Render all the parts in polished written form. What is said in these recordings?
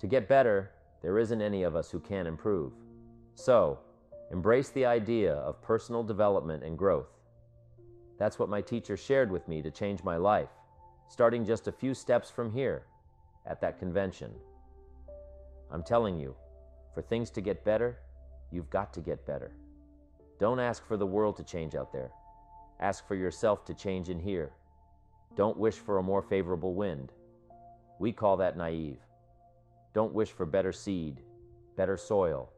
To get better, there isn't any of us who can't improve. So, embrace the idea of personal development and growth. That's what my teacher shared with me to change my life, starting just a few steps from here, at that convention. I'm telling you, for things to get better, you've got to get better. Don't ask for the world to change out there. Ask for yourself to change in here. Don't wish for a more favorable wind. We call that naive. Don't wish for better seed, better soil.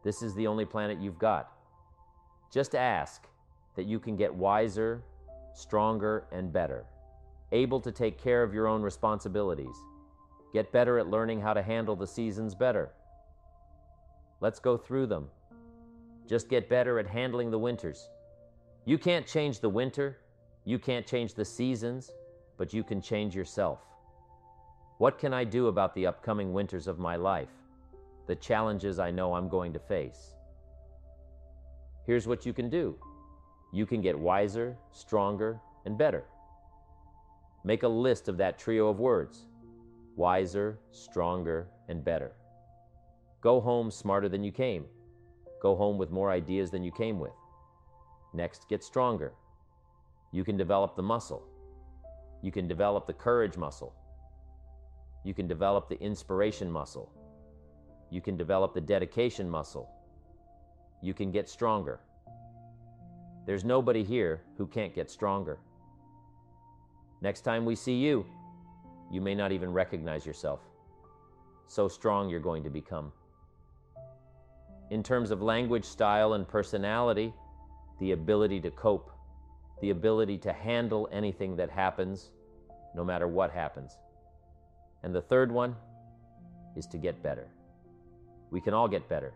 This is the only planet you've got. Just ask that you can get wiser, stronger, and better, able to take care of your own responsibilities. Get better at learning how to handle the seasons better. Let's go through them. Just get better at handling the winters. You can't change the winter, you can't change the seasons, but you can change yourself. What can I do about the upcoming winters of my life? The challenges I know I'm going to face. Here's what you can do. You can get wiser, stronger, and better. Make a list of that trio of words. Wiser, stronger, and better. Go home smarter than you came. Go home with more ideas than you came with. Next, get stronger. You can develop the muscle. You can develop the courage muscle. You can develop the inspiration muscle. You can develop the dedication muscle. You can get stronger. There's nobody here who can't get stronger. Next time we see you, you may not even recognize yourself. So strong you're going to become. In terms of language style and personality, the ability to cope, the ability to handle anything that happens, no matter what happens. And the third one is to get better. We can all get better.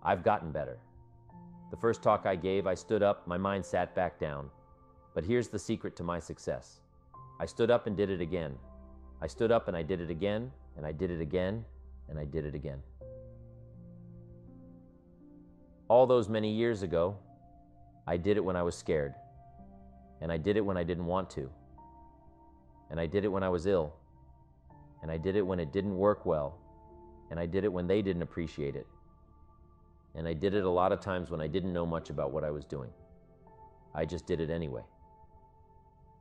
I've gotten better. The first talk I gave, I stood up, my mind sat back down. But here's the secret to my success. I stood up and did it again. I stood up and I did it again, and I did it again, and I did it again. All those many years ago, I did it when I was scared. And I did it when I didn't want to. And I did it when I was ill. And I did it when it didn't work well. And I did it when they didn't appreciate it. And I did it a lot of times when I didn't know much about what I was doing. I just did it anyway.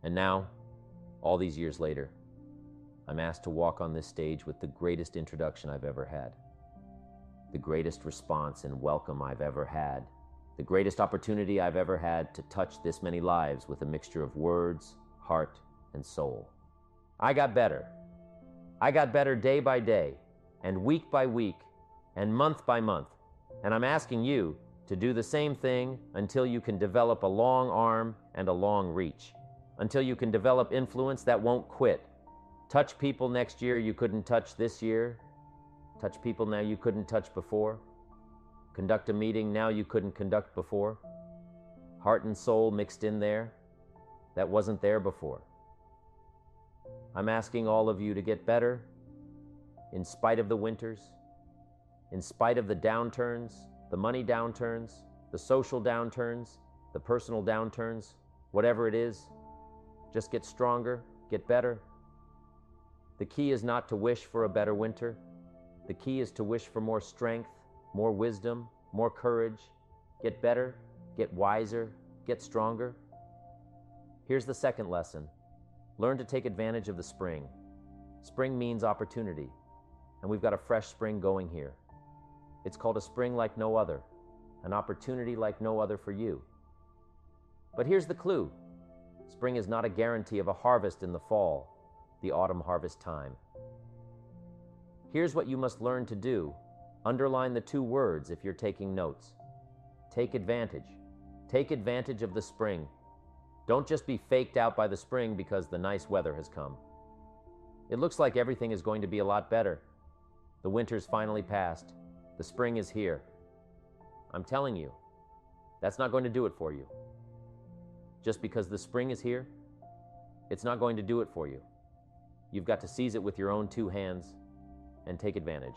And now, all these years later, I'm asked to walk on this stage with the greatest introduction I've ever had. The greatest response and welcome I've ever had. The greatest opportunity I've ever had to touch this many lives with a mixture of words, heart, and soul. I got better. I got better day by day, and week by week, and month by month. And I'm asking you to do the same thing until you can develop a long arm and a long reach. Until you can develop influence that won't quit. Touch people next year you couldn't touch this year. Touch people now you couldn't touch before. Conduct a meeting now you couldn't conduct before. Heart and soul mixed in there. That wasn't there before. I'm asking all of you to get better in spite of the winters, in spite of the downturns, the money downturns, the social downturns, the personal downturns, whatever it is. Just get stronger, get better. The key is not to wish for a better winter. The key is to wish for more strength, more wisdom, more courage. Get better, get wiser, get stronger. Here's the second lesson. Learn to take advantage of the spring. Spring means opportunity, and we've got a fresh spring going here. It's called a spring like no other, an opportunity like no other for you. But here's the clue. Spring is not a guarantee of a harvest in the fall, the autumn harvest time. Here's what you must learn to do. Underline the two words if you're taking notes. Take advantage. Take advantage of the spring. Don't just be faked out by the spring because the nice weather has come. It looks like everything is going to be a lot better. The winter's finally passed. The spring is here. I'm telling you, that's not going to do it for you. Just because the spring is here, it's not going to do it for you. You've got to seize it with your own two hands and take advantage.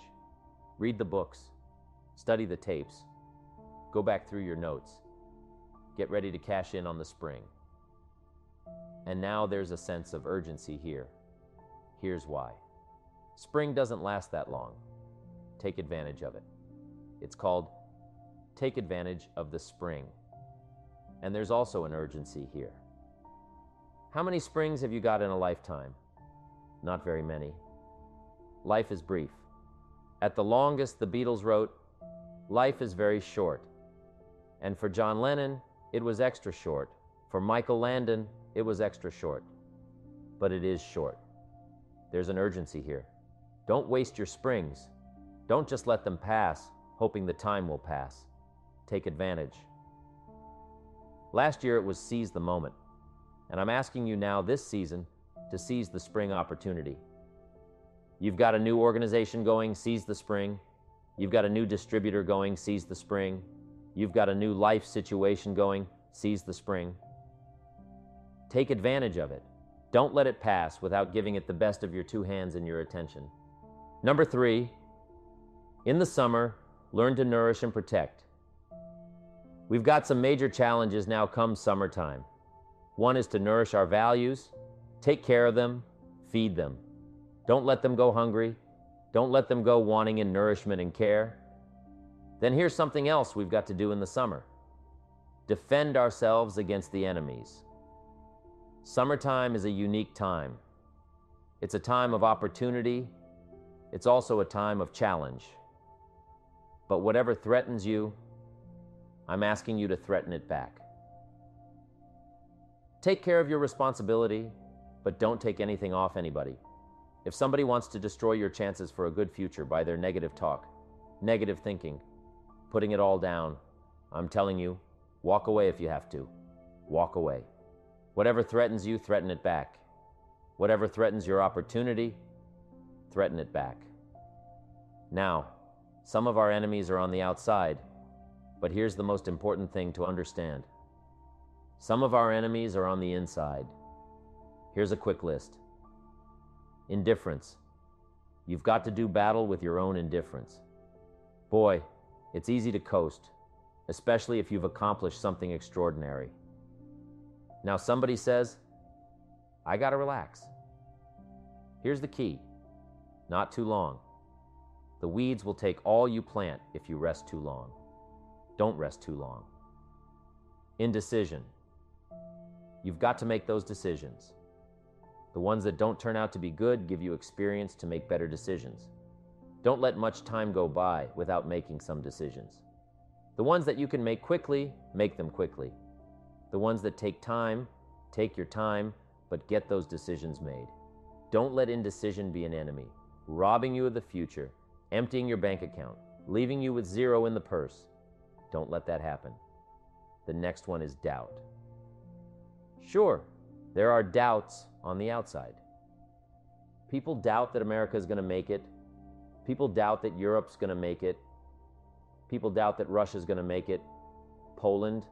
Read the books, study the tapes, go back through your notes, get ready to cash in on the spring. And now there's a sense of urgency here. Here's why. Spring doesn't last that long. Take advantage of it. It's called take advantage of the spring. And there's also an urgency here. How many springs have you got in a lifetime? Not very many. Life is brief. At the longest, the Beatles wrote, "Life is very short." And for John Lennon, it was extra short. For Michael Landon, it was extra short. But it is short. There's an urgency here. Don't waste your springs. Don't just let them pass, hoping the time will pass. Take advantage. Last year it was seize the moment. And I'm asking you now this season to seize the spring opportunity. You've got a new organization going, seize the spring. You've got a new distributor going, seize the spring. You've got a new life situation going, seize the spring. Take advantage of it. Don't let it pass without giving it the best of your two hands and your attention. Number 3, in the summer, learn to nourish and protect. We've got some major challenges now come summertime. One is to nourish our values, take care of them, feed them. Don't let them go hungry. Don't let them go wanting in nourishment and care. Then here's something else we've got to do in the summer. Defend ourselves against the enemies. Summertime is a unique time. It's a time of opportunity. It's also a time of challenge. But whatever threatens you, I'm asking you to threaten it back. Take care of your responsibility, but don't take anything off anybody. If somebody wants to destroy your chances for a good future by their negative talk, negative thinking, putting it all down, I'm telling you, walk away if you have to. Walk away. Whatever threatens you, threaten it back. Whatever threatens your opportunity, threaten it back. Now, some of our enemies are on the outside, but here's the most important thing to understand. Some of our enemies are on the inside. Here's a quick list. Indifference. You've got to do battle with your own indifference. Boy, it's easy to coast, especially if you've accomplished something extraordinary. Now somebody says, I gotta relax. Here's the key. Not too long. The weeds will take all you plant if you rest too long. Don't rest too long. Indecision. You've got to make those decisions. The ones that don't turn out to be good give you experience to make better decisions. Don't let much time go by without making some decisions. The ones that you can make quickly, make them quickly. The ones that take time, take your time, but get those decisions made. Don't let indecision be an enemy, robbing you of the future, emptying your bank account, leaving you with zero in the purse. Don't let that happen. The next one is doubt. Sure, there are doubts on the outside. People doubt that America is going to make it. People doubt that Europe's going to make it. People doubt that Russia's going to make it. Poland,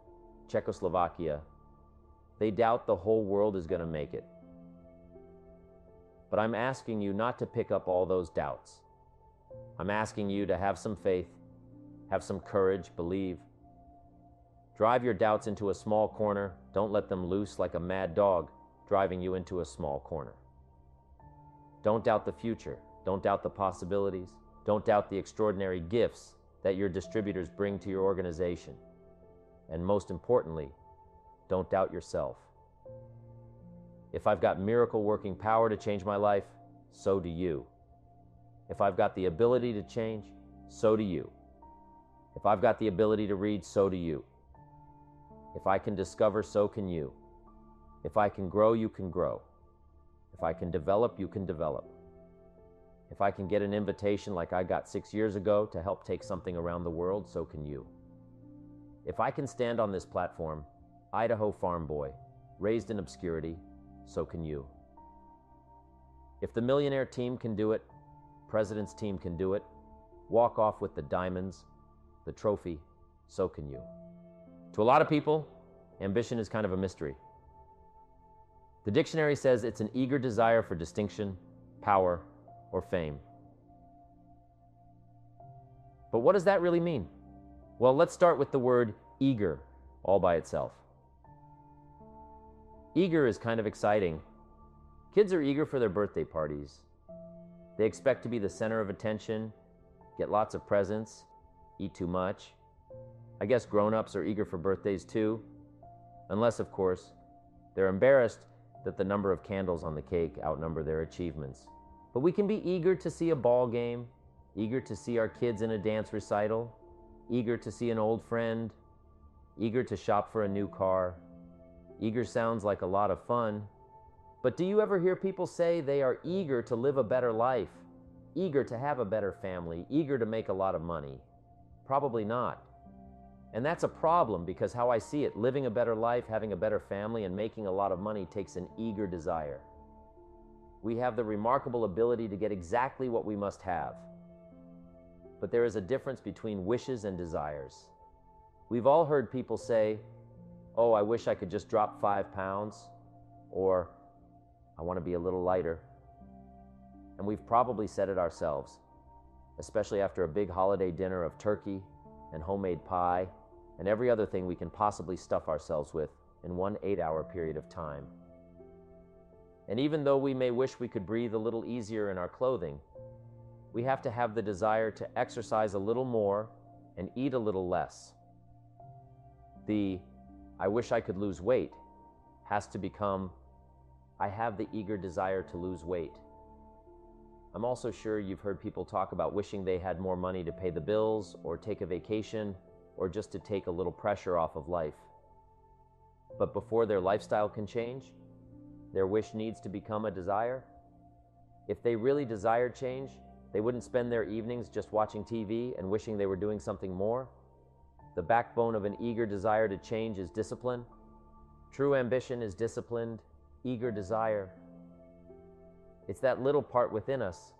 Czechoslovakia. They doubt the whole world is going to make it. But I'm asking you not to pick up all those doubts. I'm asking you to have some faith, have some courage, believe. Drive your doubts into a small corner. Don't let them loose like a mad dog, driving you into a small corner. Don't doubt the future. Don't doubt the possibilities. Don't doubt the extraordinary gifts that your distributors bring to your organization. And most importantly, don't doubt yourself. If I've got miracle working power to change my life, so do you. If I've got the ability to change, so do you. If I've got the ability to read, so do you. If I can discover, so can you. If I can grow, you can grow. If I can develop, you can develop. If I can get an invitation like I got 6 years ago to help take something around the world, so can you. If I can stand on this platform, Idaho farm boy, raised in obscurity, so can you. If the millionaire team can do it, president's team can do it, walk off with the diamonds, the trophy, so can you. To a lot of people, ambition is kind of a mystery. The dictionary says it's an eager desire for distinction, power, or fame. But what does that really mean? Well, let's start with the word eager all by itself. Eager is kind of exciting. Kids are eager for their birthday parties. They expect to be the center of attention, get lots of presents, eat too much. I guess grown-ups are eager for birthdays too, unless, of course, they're embarrassed that the number of candles on the cake outnumber their achievements. But we can be eager to see a ball game, eager to see our kids in a dance recital, eager to see an old friend, eager to shop for a new car. Eager sounds like a lot of fun, but do you ever hear people say they are eager to live a better life, eager to have a better family, eager to make a lot of money? Probably not. And that's a problem because how I see it, living a better life, having a better family, and making a lot of money takes an eager desire. We have the remarkable ability to get exactly what we must have. But there is a difference between wishes and desires. We've all heard people say, "Oh, I wish I could just drop 5 pounds," or "I want to be a little lighter." And we've probably said it ourselves, especially after a big holiday dinner of turkey and homemade pie and every other thing we can possibly stuff ourselves with in one 8-hour period of time. And even though we may wish we could breathe a little easier in our clothing, we have to have the desire to exercise a little more and eat a little less. The "I wish I could lose weight" has to become "I have the eager desire to lose weight." I'm also sure you've heard people talk about wishing they had more money to pay the bills or take a vacation or just to take a little pressure off of life. But before their lifestyle can change, their wish needs to become a desire. If they really desired change, they wouldn't spend their evenings just watching TV and wishing they were doing something more. The backbone of an eager desire to change is discipline. True ambition is disciplined, eager desire. It's that little part within us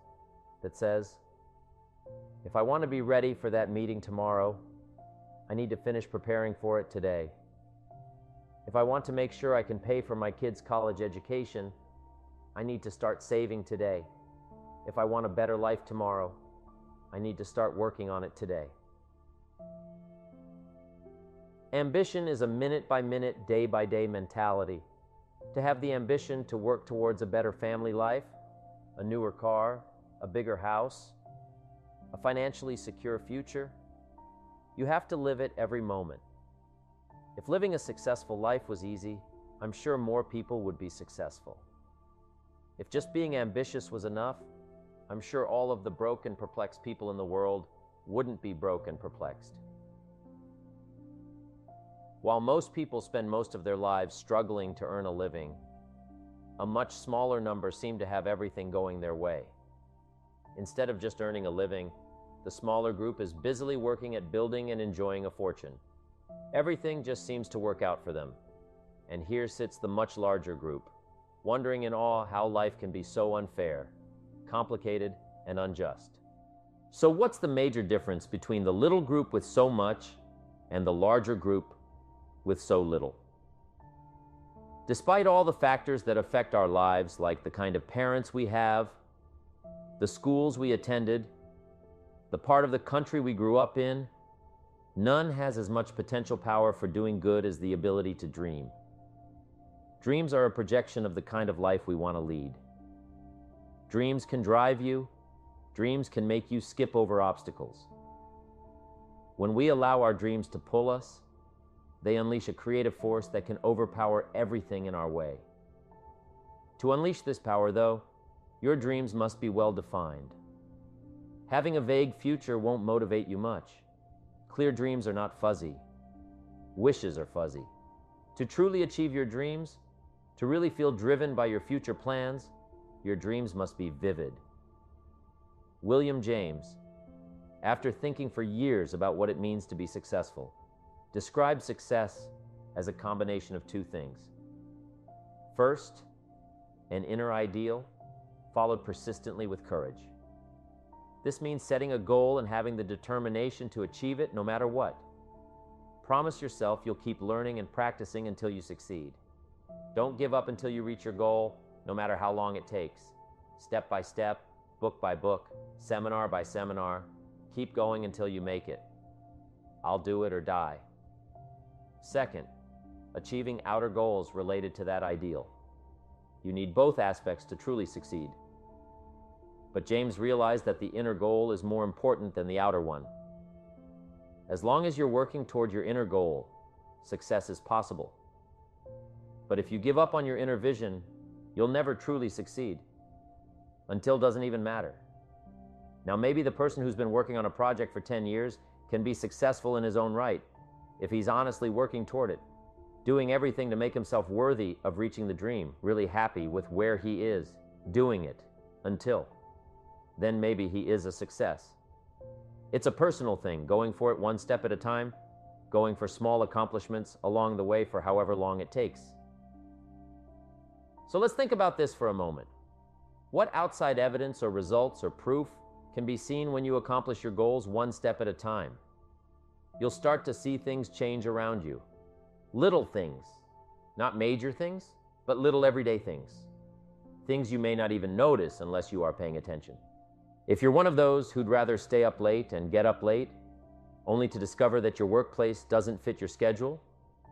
that says, if I want to be ready for that meeting tomorrow, I need to finish preparing for it today. If I want to make sure I can pay for my kids' college education, I need to start saving today. If I want a better life tomorrow, I need to start working on it today. Ambition is a minute-by-minute, day-by-day mentality. To have the ambition to work towards a better family life, a newer car, a bigger house, a financially secure future, you have to live it every moment. If living a successful life was easy, I'm sure more people would be successful. If just being ambitious was enough, I'm sure all of the broke and perplexed people in the world wouldn't be broke and perplexed. While most people spend most of their lives struggling to earn a living, a much smaller number seem to have everything going their way. Instead of just earning a living, the smaller group is busily working at building and enjoying a fortune. Everything just seems to work out for them. And here sits the much larger group, wondering in awe how life can be so unfair, complicated, and unjust. So what's the major difference between the little group with so much and the larger group with so little? Despite all the factors that affect our lives, like the kind of parents we have, the schools we attended, the part of the country we grew up in, none has as much potential power for doing good as the ability to dream. Dreams are a projection of the kind of life we want to lead. Dreams can drive you. Dreams can make you skip over obstacles. When we allow our dreams to pull us, they unleash a creative force that can overpower everything in our way. To unleash this power, though, your dreams must be well defined. Having a vague future won't motivate you much. Clear dreams are not fuzzy. Wishes are fuzzy. To truly achieve your dreams, to really feel driven by your future plans, your dreams must be vivid. William James, after thinking for years about what it means to be successful, described success as a combination of two things. First, an inner ideal, followed persistently with courage. This means setting a goal and having the determination to achieve it no matter what. Promise yourself you'll keep learning and practicing until you succeed. Don't give up until you reach your goal, no matter how long it takes. Step by step, book by book, seminar by seminar, keep going until you make it. I'll do it or die. Second, achieving outer goals related to that ideal. You need both aspects to truly succeed. But James realized that the inner goal is more important than the outer one. As long as you're working toward your inner goal, success is possible. But if you give up on your inner vision, you'll never truly succeed. Until doesn't even matter. Now, maybe the person who's been working on a project for 10 years can be successful in his own right if he's honestly working toward it, doing everything to make himself worthy of reaching the dream, really happy with where he is, doing it, until. Then maybe he is a success. It's a personal thing, going for it one step at a time, going for small accomplishments along the way for however long it takes. So let's think about this for a moment. What outside evidence or results or proof can be seen when you accomplish your goals one step at a time? You'll start to see things change around you. Little things, not major things, but little everyday things. Things you may not even notice unless you are paying attention. If you're one of those who'd rather stay up late and get up late, only to discover that your workplace doesn't fit your schedule,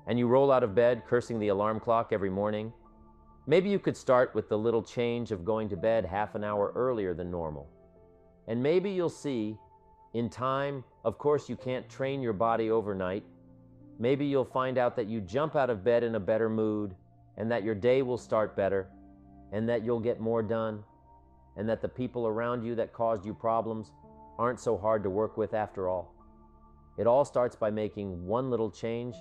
and you roll out of bed cursing the alarm clock every morning, maybe you could start with the little change of going to bed half an hour earlier than normal. And maybe you'll see, in time, of course you can't train your body overnight, maybe you'll find out that you jump out of bed in a better mood, and that your day will start better, and that you'll get more done, and that the people around you that caused you problems aren't so hard to work with after all. It all starts by making one little change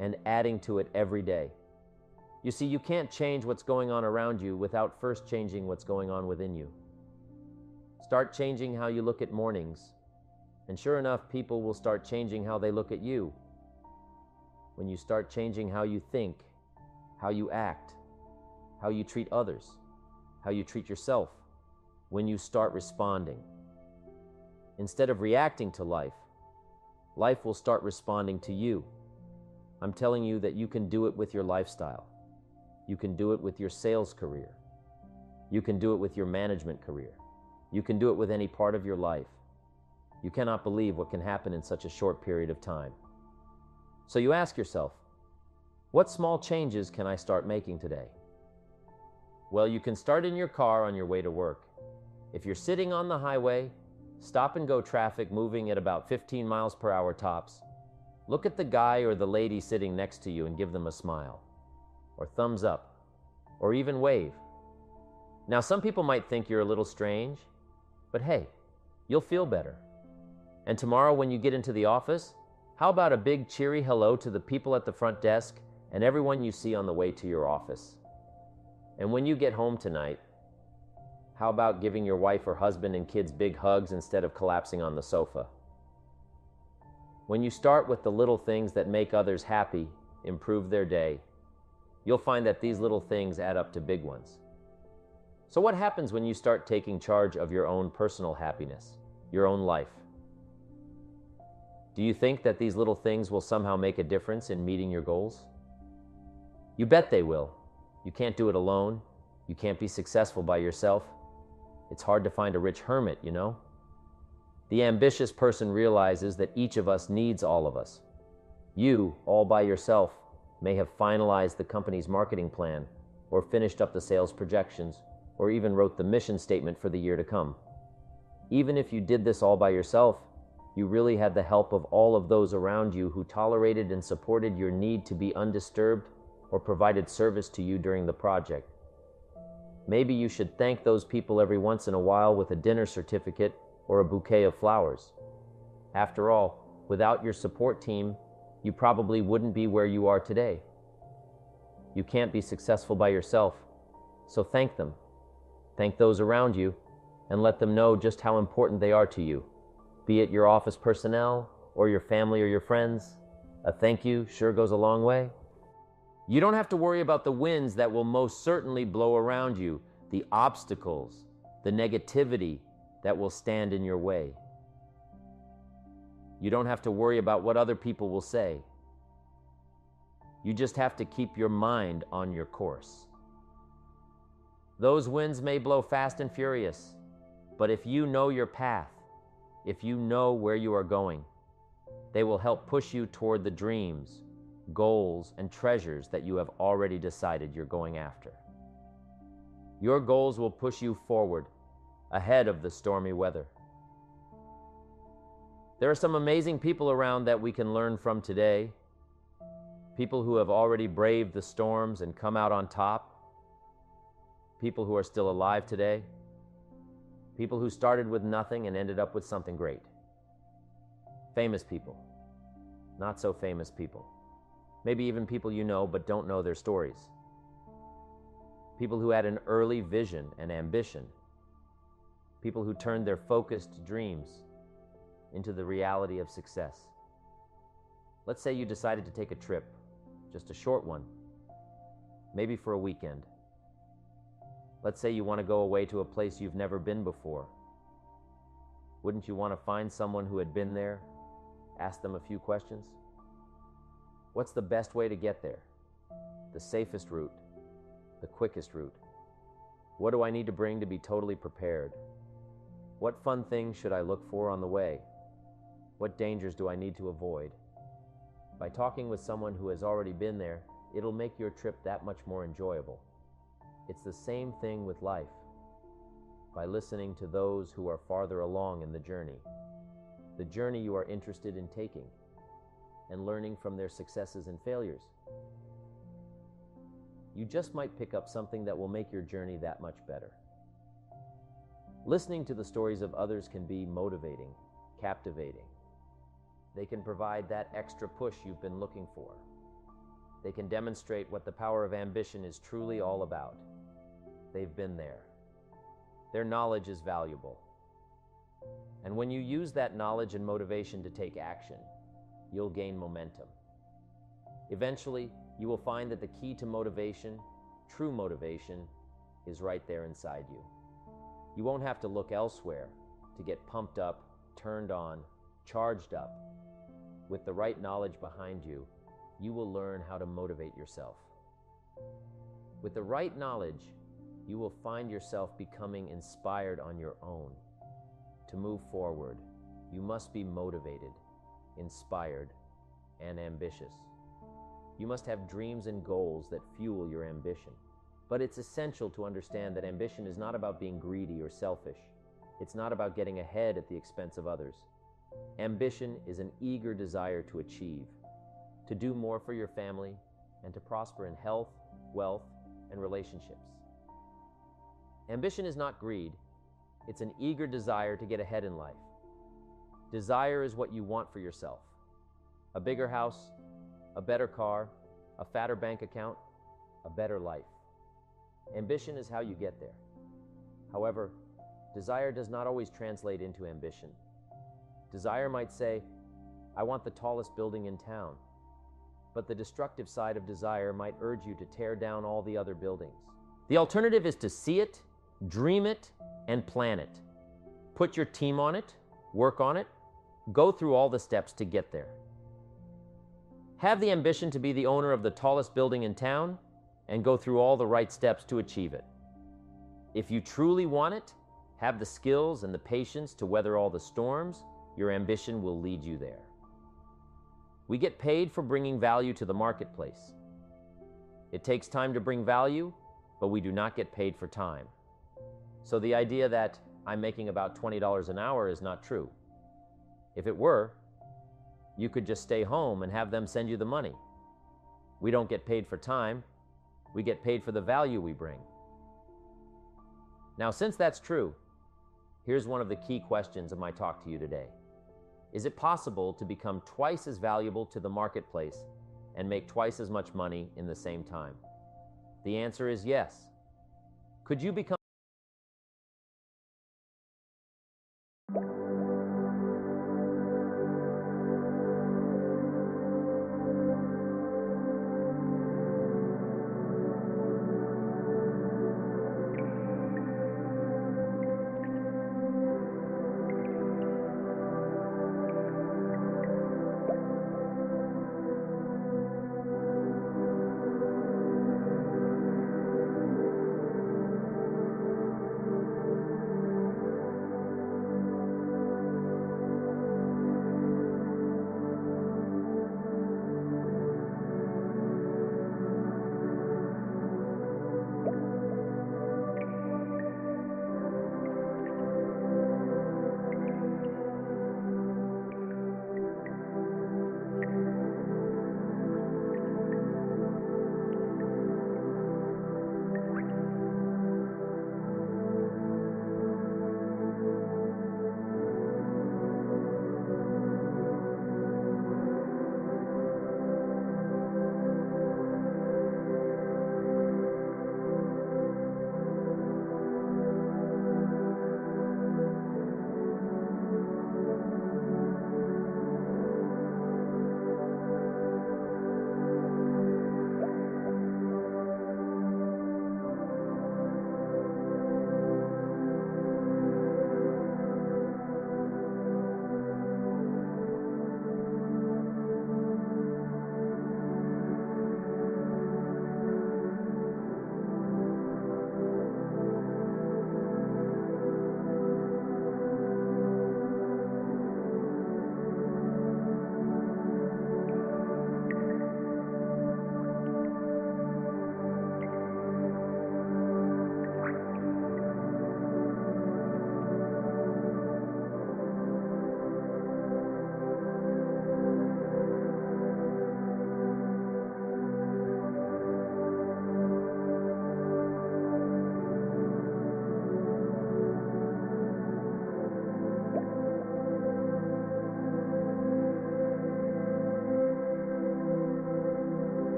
and adding to it every day. You see, you can't change what's going on around you without first changing what's going on within you. Start changing how you look at mornings, and sure enough, people will start changing how they look at you. When you start changing how you think, how you act, how you treat others, how you treat yourself, when you start responding. Instead of reacting to life, life will start responding to you. I'm telling you that you can do it with your lifestyle. You can do it with your sales career. You can do it with your management career. You can do it with any part of your life. You cannot believe what can happen in such a short period of time. So you ask yourself, what small changes can I start making today? Well, you can start in your car on your way to work. If you're sitting on the highway, stop and go traffic moving at about 15 miles per hour tops. Look at the guy or the lady sitting next to you and give them a smile, or thumbs up, or even wave. Now, some people might think you're a little strange, but hey, you'll feel better. And tomorrow when you get into the office, how about a big cheery hello to the people at the front desk and everyone you see on the way to your office? And when you get home tonight, how about giving your wife or husband and kids big hugs instead of collapsing on the sofa? When you start with the little things that make others happy, improve their day, you'll find that these little things add up to big ones. So what happens when you start taking charge of your own personal happiness, your own life? Do you think that these little things will somehow make a difference in meeting your goals? You bet they will. You can't do it alone. You can't be successful by yourself. It's hard to find a rich hermit, you know? The ambitious person realizes that each of us needs all of us. You, all by yourself, may have finalized the company's marketing plan, or finished up the sales projections, or even wrote the mission statement for the year to come. Even if you did this all by yourself, you really had the help of all of those around you who tolerated and supported your need to be undisturbed or provided service to you during the project. Maybe you should thank those people every once in a while with a dinner certificate or a bouquet of flowers. After all, without your support team, you probably wouldn't be where you are today. You can't be successful by yourself, so thank them. Thank those around you, and let them know just how important they are to you. Be it your office personnel, or your family or your friends, a thank you sure goes a long way. You don't have to worry about the winds that will most certainly blow around you, the obstacles, the negativity that will stand in your way. You don't have to worry about what other people will say. You just have to keep your mind on your course. Those winds may blow fast and furious, but if you know your path, if you know where you are going, they will help push you toward the dreams, goals, and treasures that you have already decided you're going after. Your goals will push you forward, ahead of the stormy weather. There are some amazing people around that we can learn from today. People who have already braved the storms and come out on top. People who are still alive today. People who started with nothing and ended up with something great. Famous people. Not so famous people. Maybe even people you know but don't know their stories. People who had an early vision and ambition. People who turned their focused dreams into the reality of success. Let's say you decided to take a trip, just a short one, maybe for a weekend. Let's say you want to go away to a place you've never been before. Wouldn't you want to find someone who had been there, ask them a few questions? What's the best way to get there? The safest route? The quickest route? What do I need to bring to be totally prepared? What fun things should I look for on the way? What dangers do I need to avoid? By talking with someone who has already been there, it'll make your trip that much more enjoyable. It's the same thing with life. By listening to those who are farther along in the journey you are interested in taking, and learning from their successes and failures. You just might pick up something that will make your journey that much better. Listening to the stories of others can be motivating, captivating. They can provide that extra push you've been looking for. They can demonstrate what the power of ambition is truly all about. They've been there. Their knowledge is valuable. And when you use that knowledge and motivation to take action, you'll gain momentum. Eventually, you will find that the key to motivation, true motivation, is right there inside you. You won't have to look elsewhere to get pumped up, turned on, charged up. With the right knowledge behind you, you will learn how to motivate yourself. With the right knowledge, you will find yourself becoming inspired on your own. To move forward, you must be motivated, inspired, and ambitious. You must have dreams and goals that fuel your ambition. But it's essential to understand that ambition is not about being greedy or selfish. It's not about getting ahead at the expense of others. Ambition is an eager desire to achieve, to do more for your family, and to prosper in health, wealth, and relationships. Ambition is not greed. It's an eager desire to get ahead in life. Desire is what you want for yourself. A bigger house, a better car, a fatter bank account, a better life. Ambition is how you get there. However, desire does not always translate into ambition. Desire might say, I want the tallest building in town. But the destructive side of desire might urge you to tear down all the other buildings. The alternative is to see it, dream it, and plan it. Put your team on it, work on it, go through all the steps to get there. Have the ambition to be the owner of the tallest building in town, and go through all the right steps to achieve it. If you truly want it, have the skills and the patience to weather all the storms, your ambition will lead you there. We get paid for bringing value to the marketplace. It takes time to bring value, but we do not get paid for time. So the idea that I'm making about $20 an hour is not true. If it were, you could just stay home and have them send you the money. We don't get paid for time. We get paid for the value we bring. Now, since that's true, here's one of the key questions of my talk to you today. Is it possible to become twice as valuable to the marketplace and make twice as much money in the same time? The answer is yes. Could you become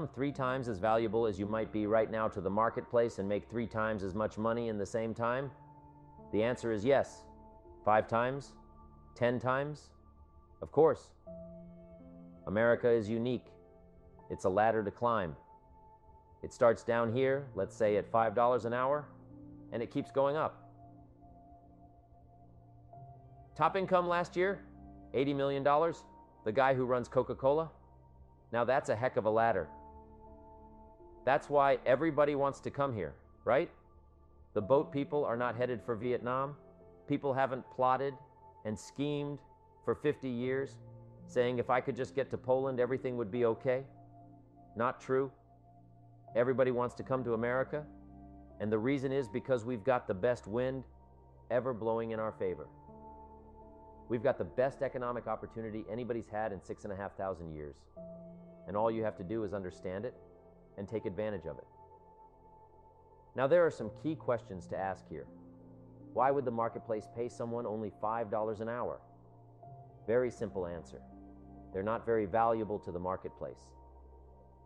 3 times as valuable as you might be right now to the marketplace and make 3 times as much money in the same time? The answer is yes. 5 times? 10 times? Of course. America is unique. It's a ladder to climb. It starts down here, let's say at $5 an hour, and it keeps going up. Top income last year, $80 million. The guy who runs Coca-Cola. Now that's a heck of a ladder. That's why everybody wants to come here, right? The boat people are not headed for Vietnam. People haven't plotted and schemed for 50 years, saying if I could just get to Poland, everything would be okay. Not true. Everybody wants to come to America, and the reason is because we've got the best wind ever blowing in our favor. We've got the best economic opportunity anybody's had in 6,500 years. And all you have to do is understand it and take advantage of it. Now, there are some key questions to ask here. Why would the marketplace pay someone only $5 an hour? Very simple answer. They're not very valuable to the marketplace.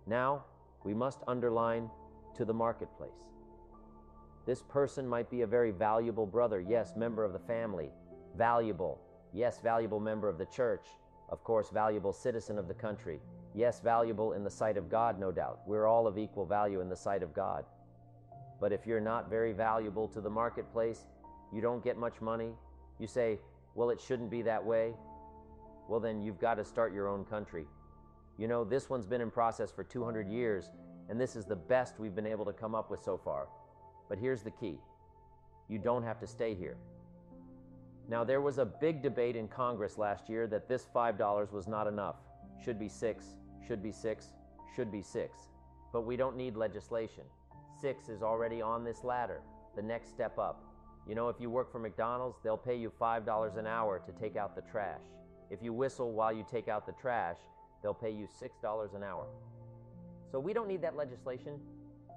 Now, we must underline to the marketplace. This person might be a very valuable brother, yes, member of the family, valuable, yes, valuable member of the church, of course, valuable citizen of the country, yes, valuable in the sight of God, no doubt. We're all of equal value in the sight of God. But if you're not very valuable to the marketplace, you don't get much money, you say, well, it shouldn't be that way, well, then you've got to start your own country. You know, this one's been in process for 200 years, and this is the best we've been able to come up with so far. But here's the key. You don't have to stay here. Now, there was a big debate in Congress last year that this $5 was not enough. Should be 6, should be 6, should be 6. But we don't need legislation. 6 is already on this ladder, the next step up. You know, if you work for McDonald's, they'll pay you $5 an hour to take out the trash. If you whistle while you take out the trash, they'll pay you $6 an hour. So we don't need that legislation.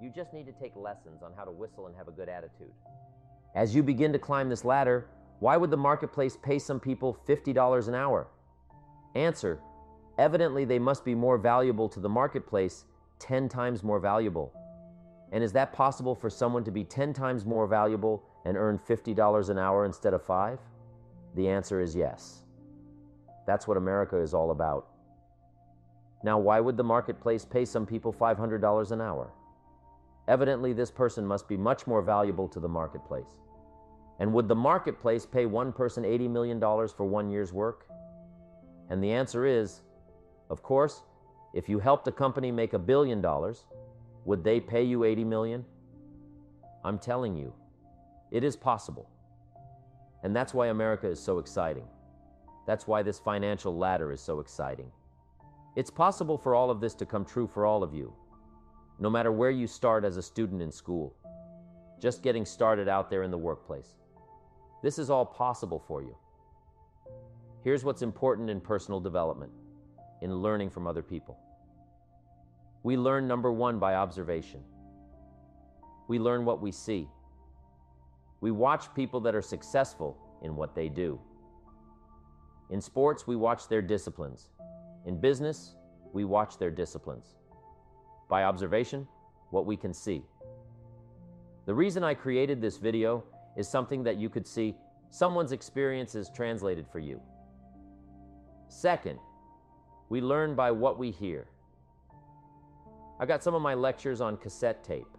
You just need to take lessons on how to whistle and have a good attitude. As you begin to climb this ladder, why would the marketplace pay some people $50 an hour? Answer: evidently they must be more valuable to the marketplace, 10 times more valuable. And is that possible for someone to be 10 times more valuable and earn $50 an hour instead of 5? The answer is yes. That's what America is all about. Now, why would the marketplace pay some people $500 an hour? Evidently, this person must be much more valuable to the marketplace. And would the marketplace pay one person $80 million for 1 year's work? And the answer is, of course, if you helped a company make $1 billion, would they pay you $80 million? I'm telling you, it is possible. And that's why America is so exciting. That's why this financial ladder is so exciting. It's possible for all of this to come true for all of you, no matter where you start as a student in school, just getting started out there in the workplace. This is all possible for you. Here's what's important in personal development, in learning from other people. We learn, number one, by observation. We learn what we see. We watch people that are successful in what they do. In sports, we watch their disciplines. In business, we watch their disciplines. By observation, what we can see. The reason I created this video is something that you could see someone's experiences translated for you. Second, we learn by what we hear. I got some of my lectures on cassette tape,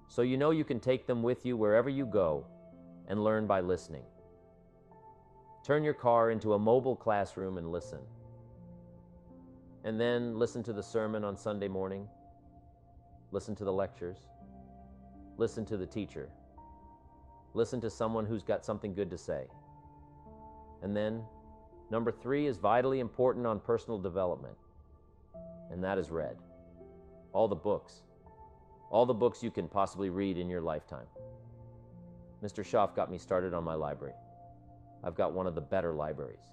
so you know you can take them with you wherever you go and learn by listening. Turn your car into a mobile classroom and listen. And then listen to the sermon on Sunday morning. Listen to the lectures. Listen to the teacher. Listen to someone who's got something good to say. And then, number 3 is vitally important on personal development, and that is read. All the books. All the books you can possibly read in your lifetime. Mr. Schaff got me started on my library. I've got one of the better libraries.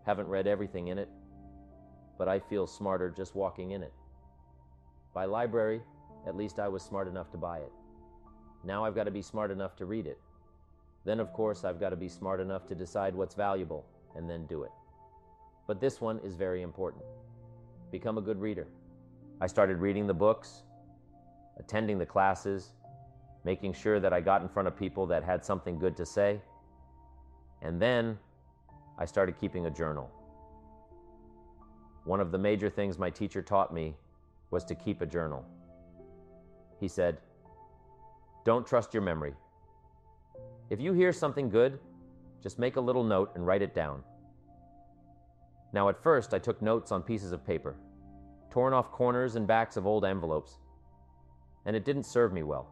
Haven't read everything in it, but I feel smarter just walking in it. By library, at least I was smart enough to buy it. Now I've got to be smart enough to read it. Then, of course, I've got to be smart enough to decide what's valuable and then do it. But this one is very important. Become a good reader. I started reading the books, attending the classes, making sure that I got in front of people that had something good to say. And then I started keeping a journal. One of the major things my teacher taught me was to keep a journal. He said, "Don't trust your memory. If you hear something good, just make a little note and write it down." Now, at first, I took notes on pieces of paper, torn off corners and backs of old envelopes, and it didn't serve me well.